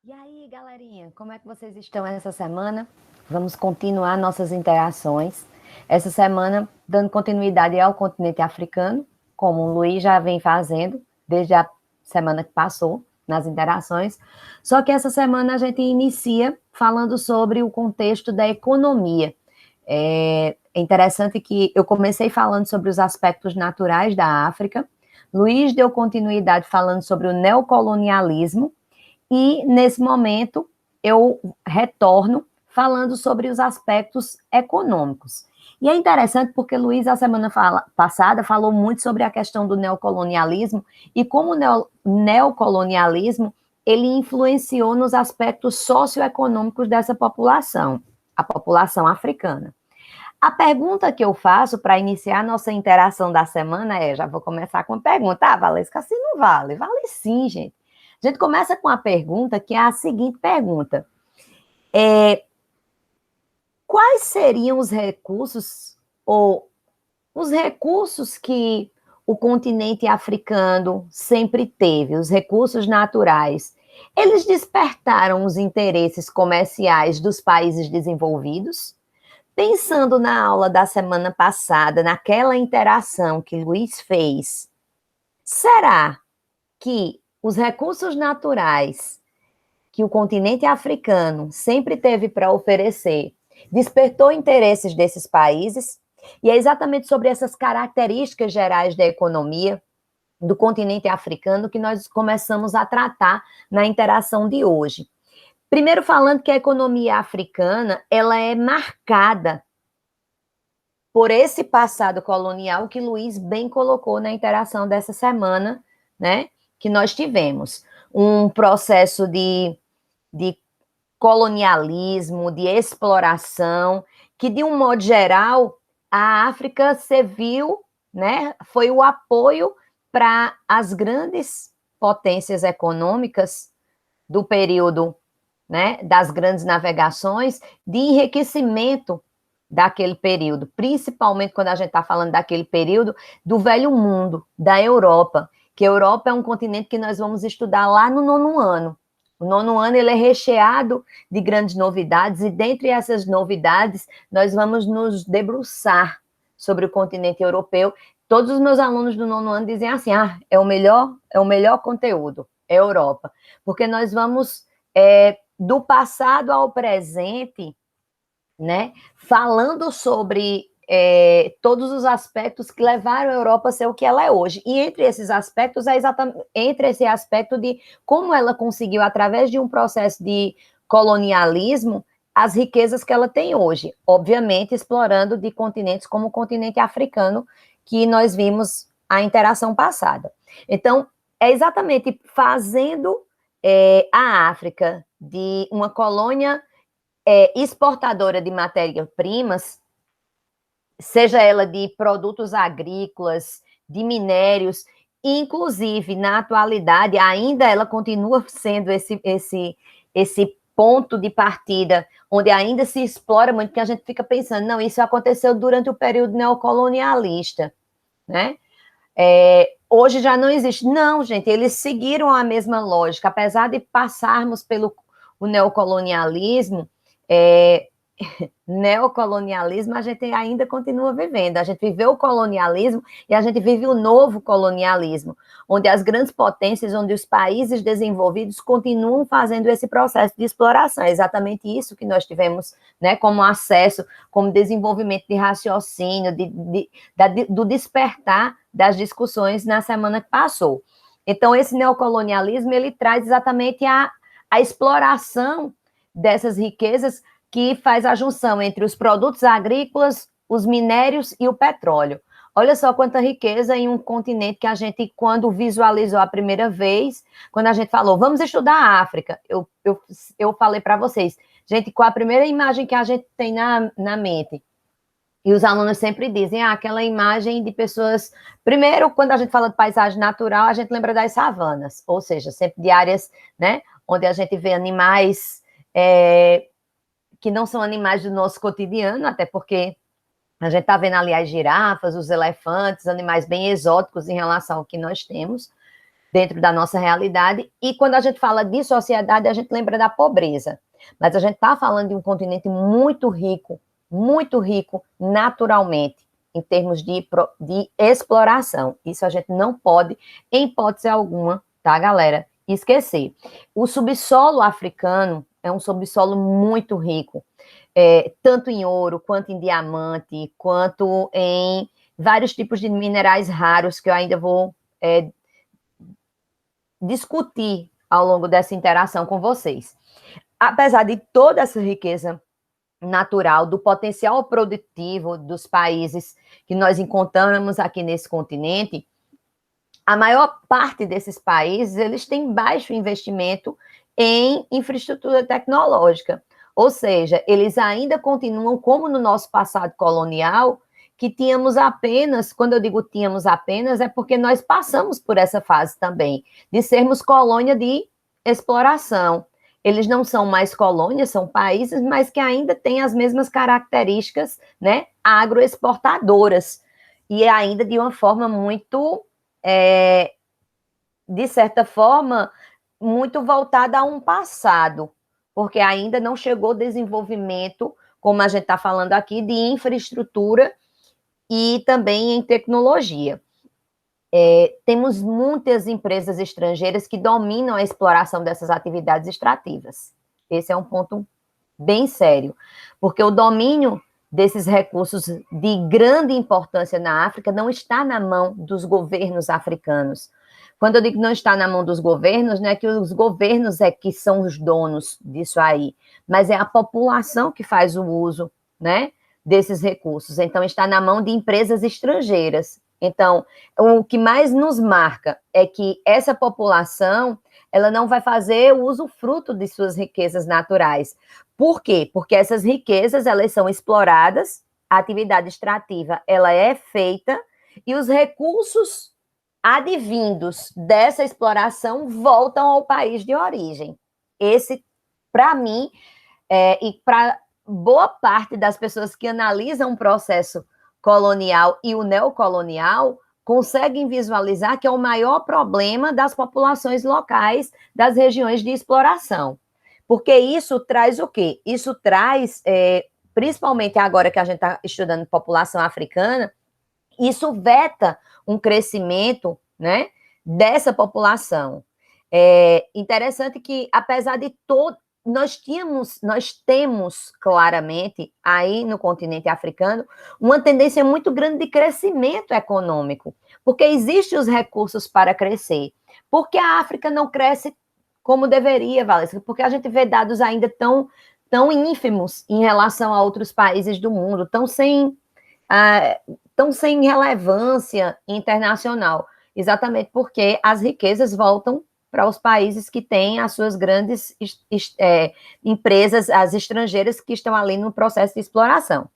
E aí, galerinha, como é que vocês estão essa semana? Vamos continuar nossas interações. Essa semana, dando continuidade ao continente africano, como o Luiz já vem fazendo desde a semana que passou, nas interações. Só que essa semana a gente inicia falando sobre o contexto da economia. É interessante que eu comecei falando sobre os aspectos naturais da África, Luiz deu continuidade falando sobre o neocolonialismo, e, nesse momento, eu retorno falando sobre os aspectos econômicos. E é interessante porque Luiz, a semana passada, falou muito sobre a questão do neocolonialismo e como o neocolonialismo ele influenciou nos aspectos socioeconômicos dessa população, a população africana. A pergunta que eu faço para iniciar a nossa interação da semana já vou começar com uma pergunta. Ah, Valesca, assim não vale. Vale sim, gente. A gente começa com a pergunta, que é a seguinte pergunta. Quais seriam os recursos, ou os recursos que o continente africano sempre teve, os recursos naturais, eles despertaram os interesses comerciais dos países desenvolvidos? Pensando na aula da semana passada, naquela interação que Luiz fez, será que os recursos naturais que o continente africano sempre teve para oferecer despertou interesses desses países? E é exatamente sobre essas características gerais da economia do continente africano que nós começamos a tratar na interação de hoje. Primeiro falando que a economia africana, ela é marcada por esse passado colonial que Luiz bem colocou na interação dessa semana, né, que nós tivemos. Um processo de colonialismo, de exploração, que, de um modo geral, a África serviu, né, foi o apoio para as grandes potências econômicas do período, né, das grandes navegações, de enriquecimento daquele período, principalmente quando a gente está falando daquele período do velho mundo, da Europa, que a Europa é um continente que nós vamos estudar lá no nono ano. O nono ano ele é recheado de grandes novidades, e dentre essas novidades, nós vamos nos debruçar sobre o continente europeu. Todos os meus alunos do nono ano dizem assim, é o melhor conteúdo, é a Europa, porque nós vamos do passado ao presente, né, falando sobre todos os aspectos que levaram a Europa a ser o que ela é hoje. E entre esses aspectos é exatamente entre esse aspecto de como ela conseguiu, através de um processo de colonialismo, as riquezas que ela tem hoje, obviamente explorando de continentes como o continente africano, que nós vimos a interação passada. Então, é exatamente fazendo a África de uma colônia exportadora de matérias-primas, seja ela de produtos agrícolas, de minérios, inclusive, na atualidade, ainda ela continua sendo esse ponto de partida, onde ainda se explora muito, porque a gente fica pensando, não, isso aconteceu durante o período neocolonialista, né? Hoje já não existe. Não, gente, eles seguiram a mesma lógica, apesar de passarmos pelo o neocolonialismo, é, neocolonialismo a gente ainda continua vivendo. A gente viveu o colonialismo e a gente vive o novo colonialismo, onde as grandes potências, onde os países desenvolvidos continuam fazendo esse processo de exploração. É exatamente isso que nós tivemos, né, como acesso, como desenvolvimento de raciocínio, do despertar das discussões na semana que passou. Então, esse neocolonialismo, ele traz exatamente a exploração dessas riquezas, que faz a junção entre os produtos agrícolas, os minérios e o petróleo. Olha só quanta riqueza em um continente que a gente, quando visualizou a primeira vez, quando a gente falou, vamos estudar a África, eu falei para vocês, gente, qual a primeira imagem que a gente tem na mente? E os alunos sempre dizem, aquela imagem de pessoas... Primeiro, quando a gente fala de paisagem natural, a gente lembra das savanas, ou seja, sempre de áreas, né, onde a gente vê animais que não são animais do nosso cotidiano, até porque a gente está vendo ali as girafas, os elefantes, animais bem exóticos em relação ao que nós temos. dentro da nossa realidade, e quando a gente fala de sociedade, a gente lembra da pobreza. Mas a gente está falando de um continente muito rico naturalmente, em termos de exploração. Isso a gente não pode, em hipótese alguma, tá, galera, esquecer. O subsolo africano é um subsolo muito rico, tanto em ouro, quanto em diamante, quanto em vários tipos de minerais raros que eu ainda vou discutir ao longo dessa interação com vocês. Apesar de toda essa riqueza natural, do potencial produtivo dos países que nós encontramos aqui nesse continente, a maior parte desses países, eles têm baixo investimento em infraestrutura tecnológica. Ou seja, eles ainda continuam como no nosso passado colonial, que tínhamos apenas, quando eu digo tínhamos apenas, é porque nós passamos por essa fase também, de sermos colônia de exploração. Eles não são mais colônias, são países, mas que ainda têm as mesmas características, né, agroexportadoras, e ainda de uma forma muito, de certa forma, muito voltada a um passado, porque ainda não chegou desenvolvimento, como a gente está falando aqui, de infraestrutura e também em tecnologia. Temos muitas empresas estrangeiras que dominam a exploração dessas atividades extrativas. Esse é um ponto bem sério, porque o domínio desses recursos de grande importância na África não está na mão dos governos africanos. Quando eu digo que não está na mão dos governos, não é que os governos é que são os donos disso aí, mas é a população que faz o uso, né, desses recursos. Então, está na mão de empresas estrangeiras. Então, o que mais nos marca é que essa população, ela não vai fazer o usufruto de suas riquezas naturais. Por quê? Porque essas riquezas, elas são exploradas, a atividade extrativa, ela é feita, e os recursos advindos dessa exploração voltam ao país de origem. Esse, para mim, e para boa parte das pessoas que analisam o processo colonial e o neocolonial, conseguem visualizar que é o maior problema das populações locais das regiões de exploração. Porque isso traz o quê? Isso traz, principalmente agora que a gente está estudando população africana, isso veta um crescimento, né, dessa população. É interessante que, apesar de todo, nós temos claramente aí no continente africano uma tendência muito grande de crescimento econômico, porque existem os recursos para crescer. Por que a África não cresce como deveria, Valesca? Porque a gente vê dados ainda tão ínfimos em relação a outros países do mundo, tão sem relevância internacional, exatamente porque as riquezas voltam para os países que têm as suas grandes empresas, as estrangeiras que estão ali no processo de exploração.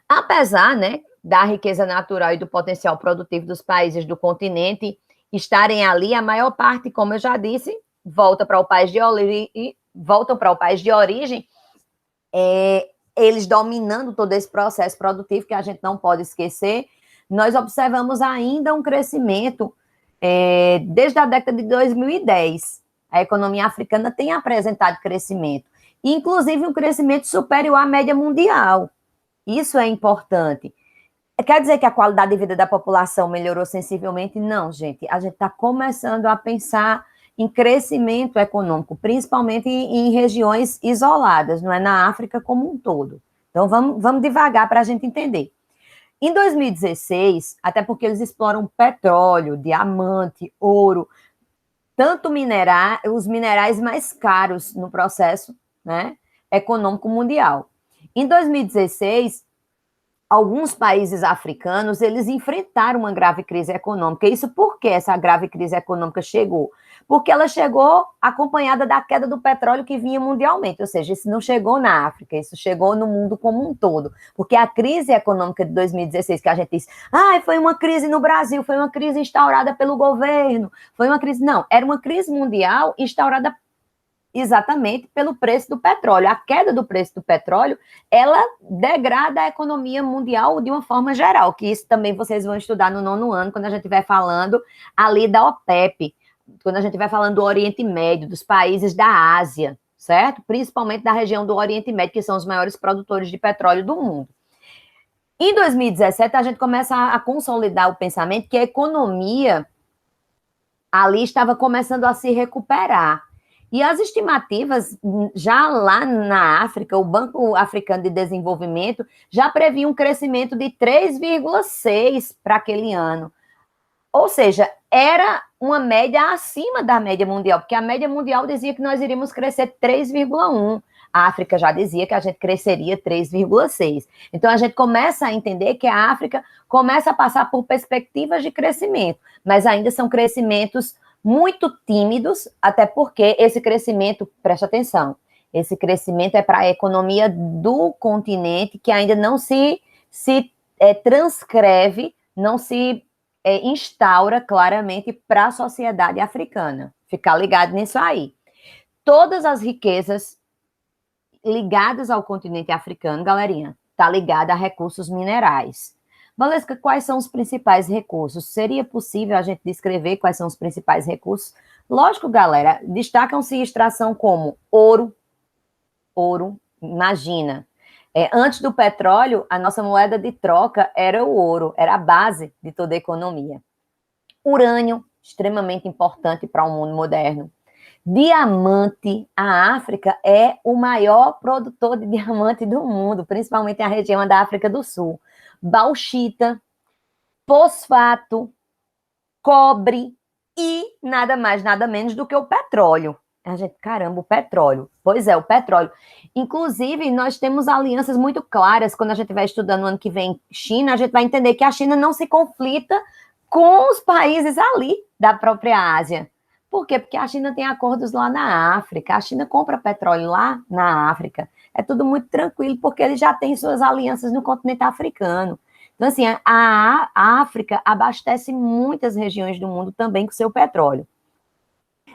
Apesar, né, da riqueza natural e do potencial produtivo dos países do continente estarem ali, a maior parte, como eu já disse, voltam para o país de origem, eles dominando todo esse processo produtivo que a gente não pode esquecer. Nós observamos ainda um crescimento desde a década de 2010. A economia africana tem apresentado crescimento, inclusive um crescimento superior à média mundial. Isso é importante. Quer dizer que a qualidade de vida da população melhorou sensivelmente? Não, gente. A gente está começando a pensar em crescimento econômico, principalmente em regiões isoladas, não é na África como um todo. Então, vamos devagar para a gente entender. Em 2016, até porque eles exploram petróleo, diamante, ouro, tanto os minerais mais caros no processo, né, econômico mundial. Em 2016, alguns países africanos, eles enfrentaram uma grave crise econômica. Isso por que essa grave crise econômica chegou? Porque ela chegou acompanhada da queda do petróleo que vinha mundialmente, ou seja, isso não chegou na África, isso chegou no mundo como um todo. Porque a crise econômica de 2016, que a gente diz, foi uma crise no Brasil, foi uma crise instaurada pelo governo, foi uma crise... Não, era uma crise mundial instaurada exatamente pelo preço do petróleo. A queda do preço do petróleo, ela degrada a economia mundial de uma forma geral, que isso também vocês vão estudar no 9º ano, quando a gente estiver falando ali da OPEP, quando a gente vai falando do Oriente Médio, dos países da Ásia, certo? Principalmente da região do Oriente Médio, que são os maiores produtores de petróleo do mundo. Em 2017, a gente começa a consolidar o pensamento que a economia ali estava começando a se recuperar. E as estimativas, já lá na África, o Banco Africano de Desenvolvimento já previa um crescimento de 3,6 para aquele ano. Ou seja, era uma média acima da média mundial, porque a média mundial dizia que nós iríamos crescer 3,1. A África já dizia que a gente cresceria 3,6. Então, a gente começa a entender que a África começa a passar por perspectivas de crescimento, mas ainda são crescimentos muito tímidos, até porque esse crescimento, preste atenção, esse crescimento é para a economia do continente, que ainda não se transcreve, não se instaura claramente para a sociedade africana. Ficar ligado nisso aí. Todas as riquezas ligadas ao continente africano, galerinha, está ligada a recursos minerais. Valesca, quais são os principais recursos? Seria possível a gente descrever quais são os principais recursos? Lógico, galera, destacam-se extração como ouro, imagina. Antes do petróleo, a nossa moeda de troca era o ouro, era a base de toda a economia. Urânio, extremamente importante para o mundo moderno. Diamante, a África é o maior produtor de diamante do mundo, principalmente a região da África do Sul. Bauxita, fosfato, cobre e nada mais, nada menos do que o petróleo. A gente, caramba, o petróleo. Pois é, o petróleo. Inclusive, nós temos alianças muito claras. Quando a gente vai estudando no ano que vem China, a gente vai entender que a China não se conflita com os países ali da própria Ásia. Por quê? Porque a China tem acordos lá na África, a China compra petróleo lá na África. É tudo muito tranquilo, porque ele já tem suas alianças no continente africano. Então, assim, a África abastece muitas regiões do mundo também com seu petróleo.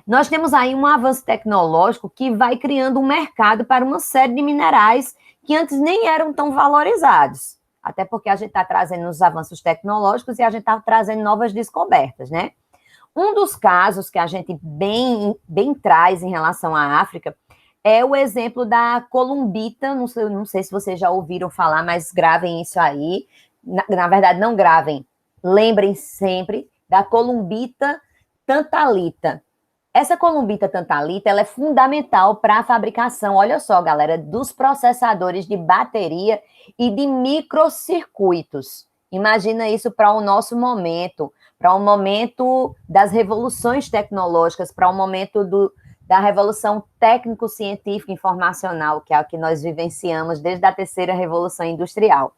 Nós temos aí um avanço tecnológico que vai criando um mercado para uma série de minerais que antes nem eram tão valorizados. Até porque a gente está trazendo os avanços tecnológicos e a gente está trazendo novas descobertas, né? Um dos casos que a gente bem traz em relação à África é o exemplo da columbita, não sei se vocês já ouviram falar, mas gravem isso aí. Na verdade, não gravem, lembrem sempre da columbita tantalita. Essa columbita tantalita, ela é fundamental para a fabricação, olha só, galera, dos processadores de bateria e de microcircuitos. Imagina isso para o nosso momento, para o momento das revoluções tecnológicas, para o momento da revolução técnico-científica informacional, que é a que nós vivenciamos desde a terceira revolução industrial.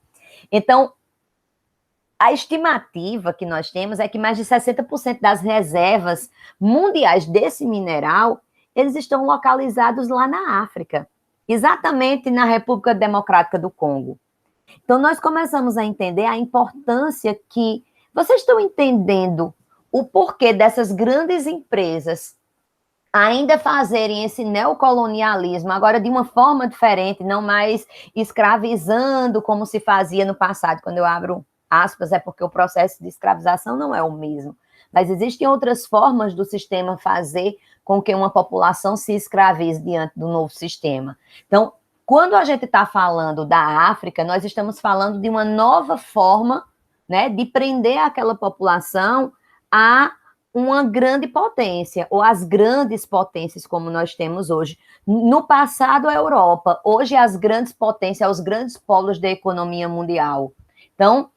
Então, a estimativa que nós temos é que mais de 60% das reservas mundiais desse mineral, eles estão localizados lá na África, exatamente na República Democrática do Congo. Então, nós começamos a entender a importância que... Vocês estão entendendo o porquê dessas grandes empresas ainda fazerem esse neocolonialismo, agora de uma forma diferente, não mais escravizando como se fazia no passado. Quando eu abro aspas, é porque o processo de escravização não é o mesmo. Mas existem outras formas do sistema fazer com que uma população se escravize diante do novo sistema. Então, quando a gente está falando da África, nós estamos falando de uma nova forma, né, de prender aquela população a uma grande potência, ou as grandes potências como nós temos hoje. No passado, a Europa, hoje as grandes potências, os grandes polos da economia mundial. Então,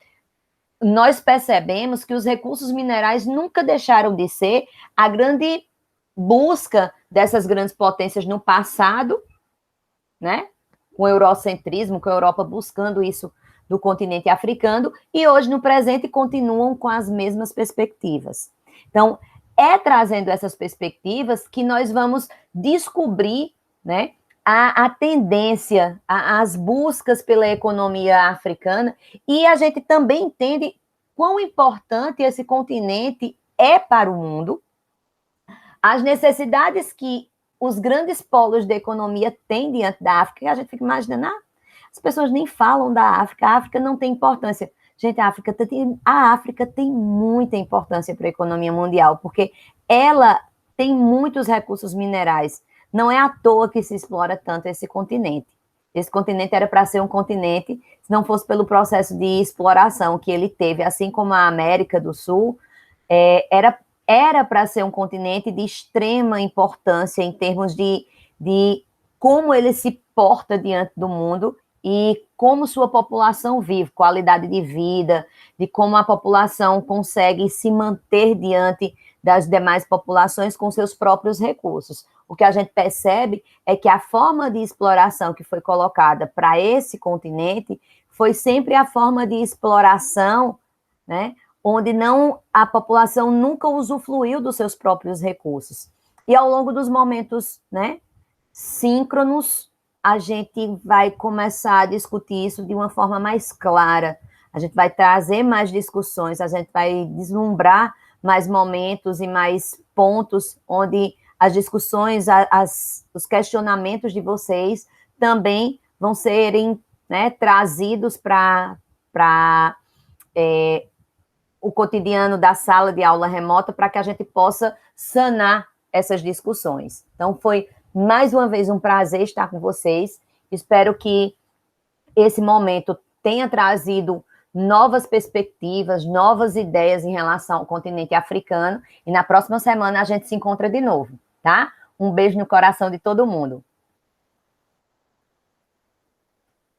nós percebemos que os recursos minerais nunca deixaram de ser a grande busca dessas grandes potências no passado, né? Com o eurocentrismo, com a Europa buscando isso do continente africano, e hoje, no presente, continuam com as mesmas perspectivas. Então, é trazendo essas perspectivas que nós vamos descobrir, né, a tendência, as buscas pela economia africana, e a gente também entende quão importante esse continente é para o mundo, as necessidades que os grandes polos da economia têm diante da África, e a gente fica imaginando, as pessoas nem falam da África, a África não tem importância. Gente, a África tem muita importância para a economia mundial, porque ela tem muitos recursos minerais. Não é à toa que se explora tanto esse continente. Esse continente era para ser um continente, se não fosse pelo processo de exploração que ele teve, assim como a América do Sul, era para ser um continente de extrema importância em termos de como ele se porta diante do mundo e como sua população vive, qualidade de vida, de como a população consegue se manter diante das demais populações com seus próprios recursos. O que a gente percebe é que a forma de exploração que foi colocada para esse continente foi sempre a forma de exploração, né, onde a população nunca usufruiu dos seus próprios recursos. E ao longo dos momentos, né, síncronos, a gente vai começar a discutir isso de uma forma mais clara, a gente vai trazer mais discussões, a gente vai deslumbrar mais momentos e mais pontos onde as discussões, os questionamentos de vocês também vão serem, né, trazidos para o cotidiano da sala de aula remota para que a gente possa sanar essas discussões. Então, foi mais uma vez um prazer estar com vocês. Espero que esse momento tenha trazido novas perspectivas, novas ideias em relação ao continente africano. E na próxima semana a gente se encontra de novo, tá? Um beijo no coração de todo mundo.